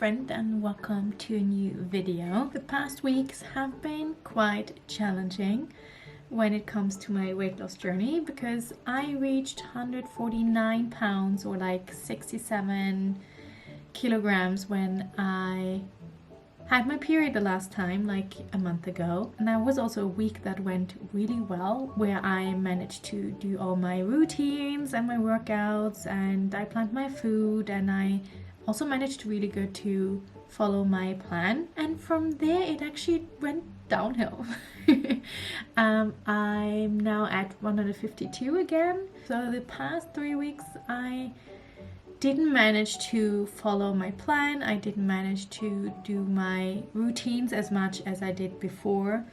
friend, and welcome to a new video. The past weeks have been quite challenging when it comes to my weight loss journey because I reached 149 pounds or like 67 kilograms when I had my period the last time, like a month ago. And that was also a week that went really well, where I managed to do all my routines and my workouts, and I planned my food, and I also managed really good to follow my plan. And from there it actually went downhill. I'm now at 152 again. So the past 3 weeks I didn't manage to follow my plan. I didn't manage to do my routines as much as I did before.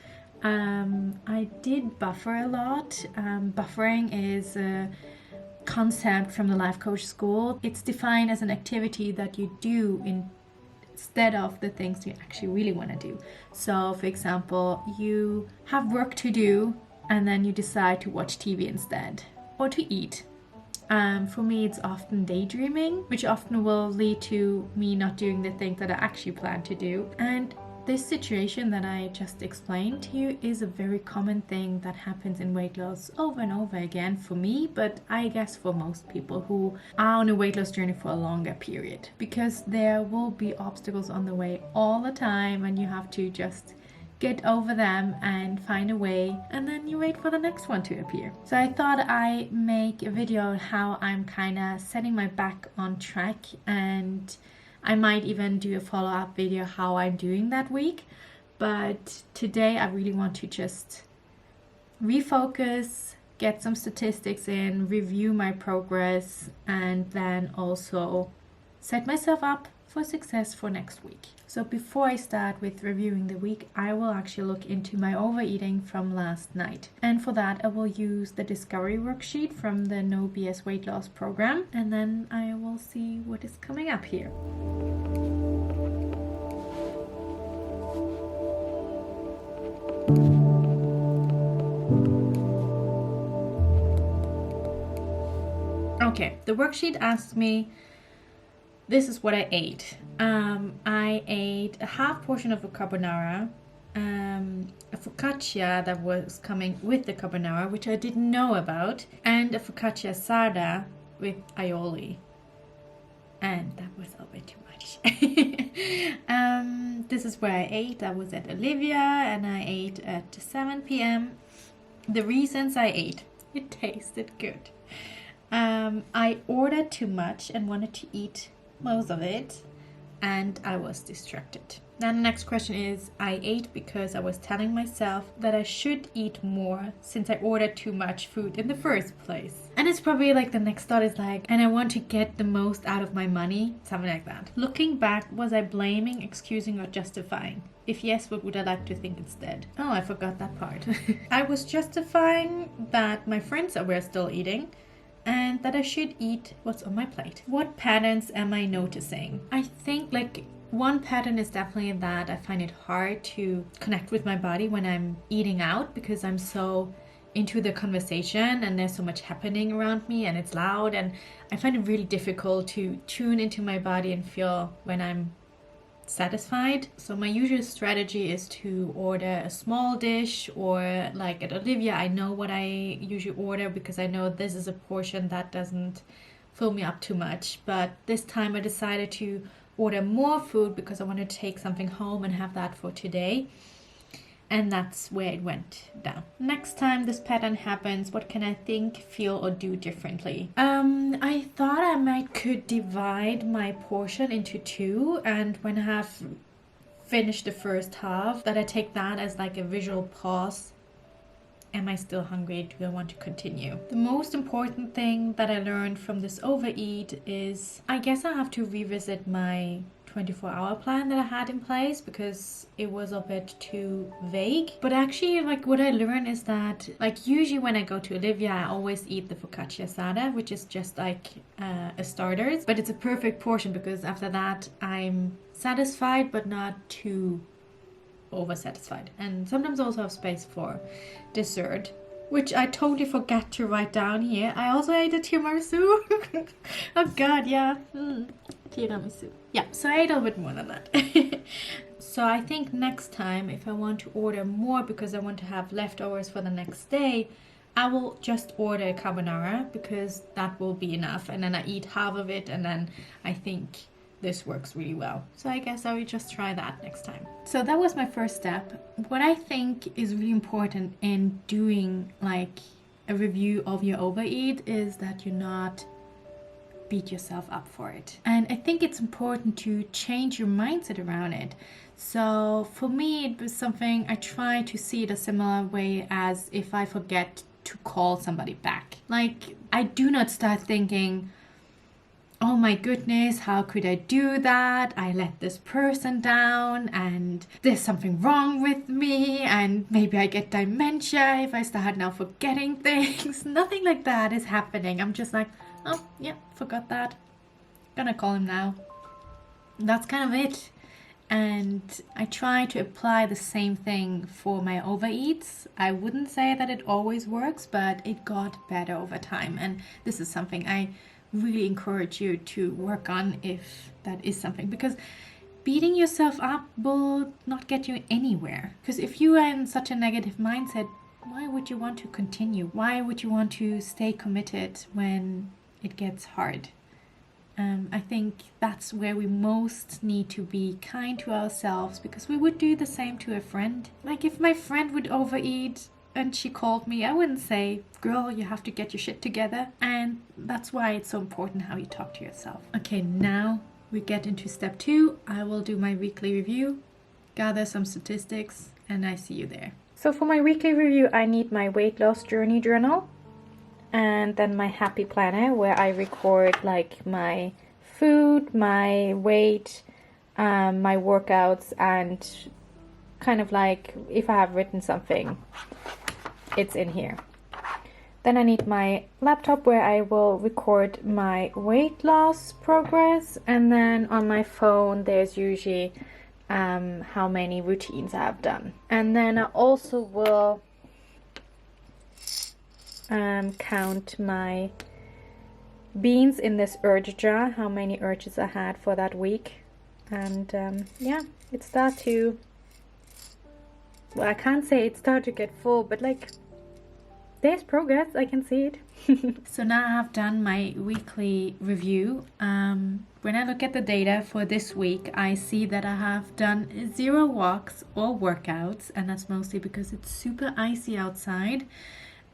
I did buffer a lot. Buffering is a concept from the life coach school. It's defined as an activity that you do instead of the things you actually really want to do. So for example, you have work to do and then you decide to watch TV instead, or to eat. For me, it's often daydreaming, which often will lead to me not doing the thing that I actually plan to do. And this situation that I just explained to you is a very common thing that happens in weight loss over and over again for me, but I guess for most people who are on a weight loss journey for a longer period, because there will be obstacles on the way all the time and you have to just get over them and find a way, and then you wait for the next one to appear. So I thought I make a video on how I'm kind of setting my back on track, and I might even do a follow-up video how I'm doing that week. But today I really want to just refocus, get some statistics in, review my progress, and then also set myself up for success for next week. So before I start with reviewing the week, I will actually look into my overeating from last night. And for that, I will use the discovery worksheet from the No BS weight loss program. And then I will see what is coming up here. Okay, the worksheet asks me, this is what I ate. I ate a half portion of a carbonara, a focaccia that was coming with the carbonara, which I didn't know about, and a focaccia asada with aioli. And that was a bit too much. This is where I ate. I was at Olivia and I ate at 7 p.m. The reasons I ate: it tasted good. I ordered too much and wanted to eat most of it, and I was distracted. Then the next question is, I ate because I was telling myself that I should eat more since I ordered too much food in the first place. And it's probably like the next thought is like, and I want to get the most out of my money, something like that. Looking back, was I blaming, excusing, or justifying? If yes, what would I like to think instead? Oh, I forgot that part. I was justifying that my friends were still eating, and that I should eat what's on my plate. What patterns am I noticing? I think like one pattern is definitely that I find it hard to connect with my body when I'm eating out, because I'm so into the conversation and there's so much happening around me and it's loud, and I find it really difficult to tune into my body and feel when I'm satisfied. So my usual strategy is to order a small dish, or like at Olivia, I know what I usually order because I know this is a portion that doesn't fill me up too much. But this time I decided to order more food because I wanted to take something home and have that for today. And that's where it went down. Next time this pattern happens, what can I think, feel, or do differently? I thought I could divide my portion into two, and when I have finished the first half, that I take that as like a visual pause. Am I still hungry? Do I want to continue? The most important thing that I learned from this overeat is, I guess I have to revisit my 24-hour plan that I had in place because it was a bit too vague. But actually, like, what I learned is that, like, usually when I go to Olivia, I always eat the focaccia asada, which is just like a starters, but it's a perfect portion because after that I'm satisfied but not too over satisfied, and sometimes also have space for dessert, which I totally forgot to write down here. I also ate a tiramisu. Oh god, yeah. tiramisu. Yeah, so I ate a bit more than that. So I think next time, if I want to order more because I want to have leftovers for the next day, I will just order a carbonara because that will be enough. And then I eat half of it, and then I think this works really well. So I guess I will just try that next time. So that was my first step. What I think is really important in doing like a review of your overeat is that you not beat yourself up for it. And I think it's important to change your mindset around it. So for me, it was something I try to see it a similar way as if I forget to call somebody back. Like, I do not start thinking, oh my goodness, how could I do that? I let this person down and there's something wrong with me and maybe I get dementia if I start now forgetting things. Nothing like that is happening. I'm just like, oh yeah, forgot that. Gonna call him now. That's kind of it. And I try to apply the same thing for my overeats. I wouldn't say that it always works, but it got better over time. And this is something I really encourage you to work on if that is something. Because beating yourself up will not get you anywhere. Because if you are in such a negative mindset, why would you want to continue? Why would you want to stay committed when it gets hard? I think that's where we most need to be kind to ourselves, because we would do the same to a friend. Like if my friend would overeat and she called me, I wouldn't say, girl, you have to get your shit together. And that's why it's so important how you talk to yourself. Okay, now we get into step 2. I will do my weekly review, gather some statistics, and I see you there. So for my weekly review, I need my weight loss journey journal. And then my happy planner where I record like my food, my weight, my workouts, and kind of like if I have written something, it's in here. Then I need my laptop where I will record my weight loss progress, and then on my phone there's usually how many routines I have done. And then I also will count my beans in this urge jar, how many urges I had for that week. And yeah, it started to, well, I can't say it started to get full, but like there's progress, I can see it. So now I have done my weekly review. When I look at the data for this week, I see that I have done 0 walks or workouts, and that's mostly because it's super icy outside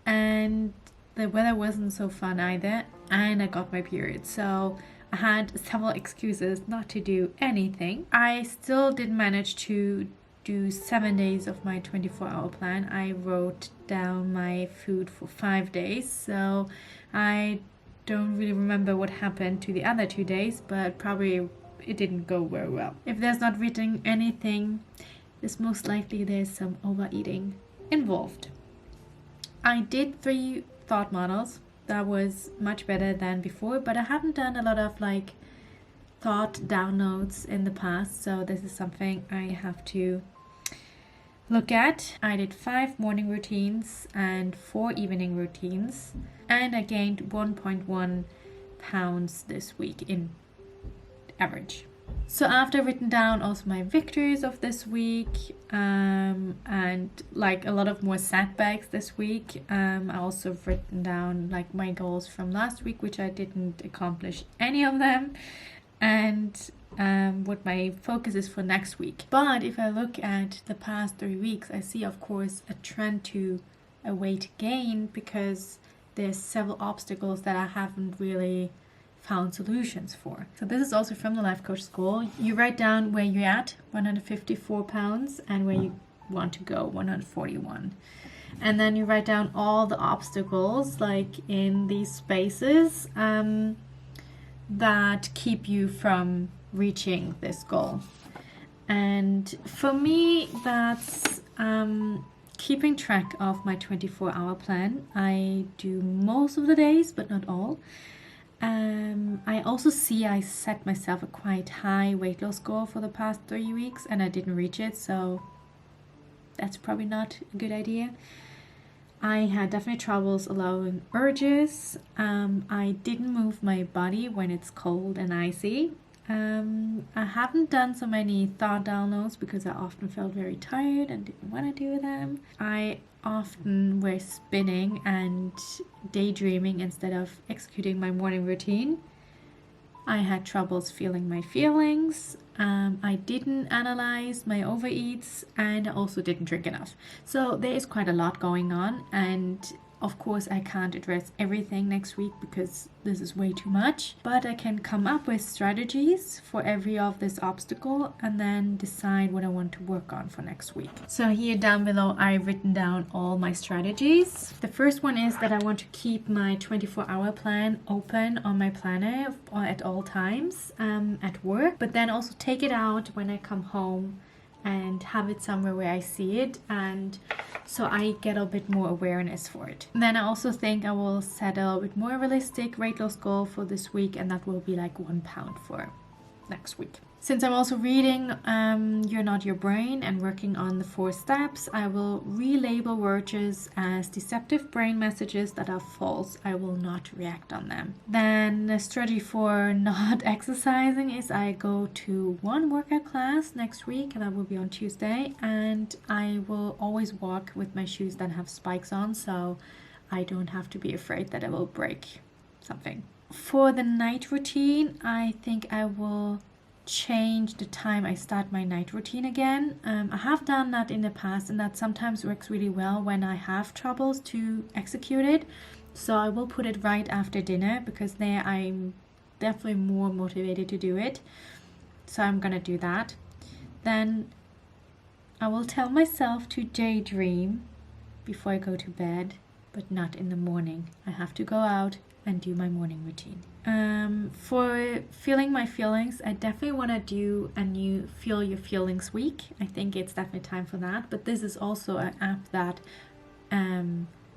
and the weather wasn't so fun either, and I got my period, so I had several excuses not to do anything. I still did manage to do 7 days of my 24-hour plan. I wrote down my food for 5 days, so I don't really remember what happened to the other 2 days, but probably it didn't go very well. If there's not written anything, it's most likely there's some overeating involved. I did 3 thought models. That was much better than before, but I haven't done a lot of like thought downloads in the past, so this is something I have to look at. I did 5 morning routines and 4 evening routines, and I gained 1.1 pounds this week in average. So after I've written down also my victories of this week, and like a lot of more setbacks this week, I also have written down like my goals from last week, which I didn't accomplish any of them, and what my focus is for next week. But if I look at the past 3 weeks, I see of course a trend to a weight gain, because there's several obstacles that I haven't really found solutions for. So this is also from the Life Coach School. You write down where you're at, 154 pounds, and where you want to go, 141. And then you write down all the obstacles like in these spaces that keep you from reaching this goal. And for me, that's keeping track of my 24-hour plan. I do most of the days, but not all. I also see I set myself a quite high weight loss goal for the past 3 weeks, and I didn't reach it, so that's probably not a good idea. I had definitely troubles allowing urges. I didn't move my body when it's cold and icy. I haven't done so many thought downloads because I often felt very tired and didn't want to do them. I often were spinning and daydreaming instead of executing my morning routine. I had troubles feeling my feelings. I didn't analyze my overeats, and I also didn't drink enough. So there is quite a lot going on, and of course I can't address everything next week because this is way too much, but I can come up with strategies for every of this obstacle and then decide what I want to work on for next week. So here down below I've written down all my strategies. The first one is that I want to keep my 24-hour plan open on my planner at all times at work, but then also take it out when I come home and have it somewhere where I see it, and so I get a bit more awareness for it. And then I also think I will set a bit more realistic weight loss goal for this week, and that will be like 1 pound for next week. Since I'm also reading You're Not Your Brain and working on the 4 steps, I will relabel words as deceptive brain messages that are false. I will not react on them. Then the strategy for not exercising is I go to 1 workout class next week, and that will be on Tuesday, and I will always walk with my shoes that have spikes on, so I don't have to be afraid that I will break something. For the night routine, I think I will change the time I start my night routine again. I have done that in the past, and that sometimes works really well when I have troubles to execute it. So I will put it right after dinner because there I'm definitely more motivated to do it. So I'm gonna do that. Then I will tell myself to daydream before I go to bed, but not in the morning. I have to go out and do my morning routine. For feeling my feelings, I definitely want to do a new Feel Your Feelings week. I think it's definitely time for that, but this is also an app that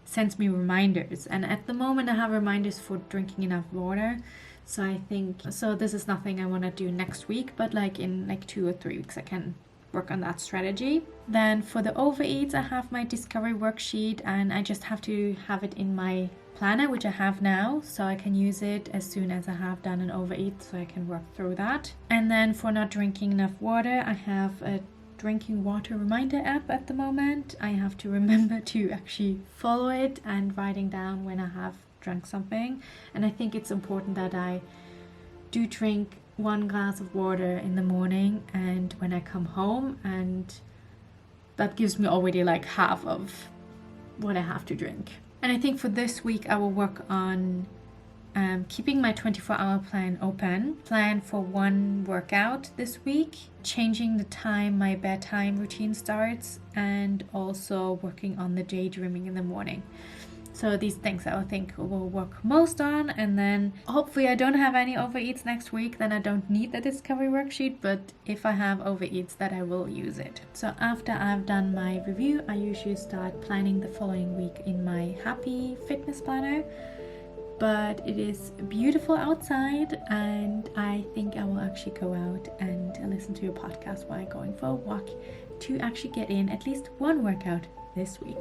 sends me reminders, and at the moment I have reminders for drinking enough water, so I think this is nothing I want to do next week, but like in like 2 or 3 weeks I can work on that strategy. Then for the overeats, I have my discovery worksheet, and I just have to have it in my planner, which I have now, so I can use it as soon as I have done an overeat, so I can work through that. And then for not drinking enough water, I have a drinking water reminder app at the moment. I have to remember to actually follow it and writing down when I have drunk something. And I think it's important that I do drink 1 glass of water in the morning and when I come home, and that gives me already like half of what I have to drink. And I think for this week I will work on keeping my 24-hour plan open, plan for 1 workout this week, changing the time my bedtime routine starts, and also working on the daydreaming in the morning. So these things I think will work most on, and then hopefully I don't have any overeats next week, then I don't need the discovery worksheet, but if I have overeats, that I will use it. So after I've done my review, I usually start planning the following week in my happy fitness planner. But it is beautiful outside, and I think I will actually go out and listen to a podcast while going for a walk to actually get in at least 1 workout this week.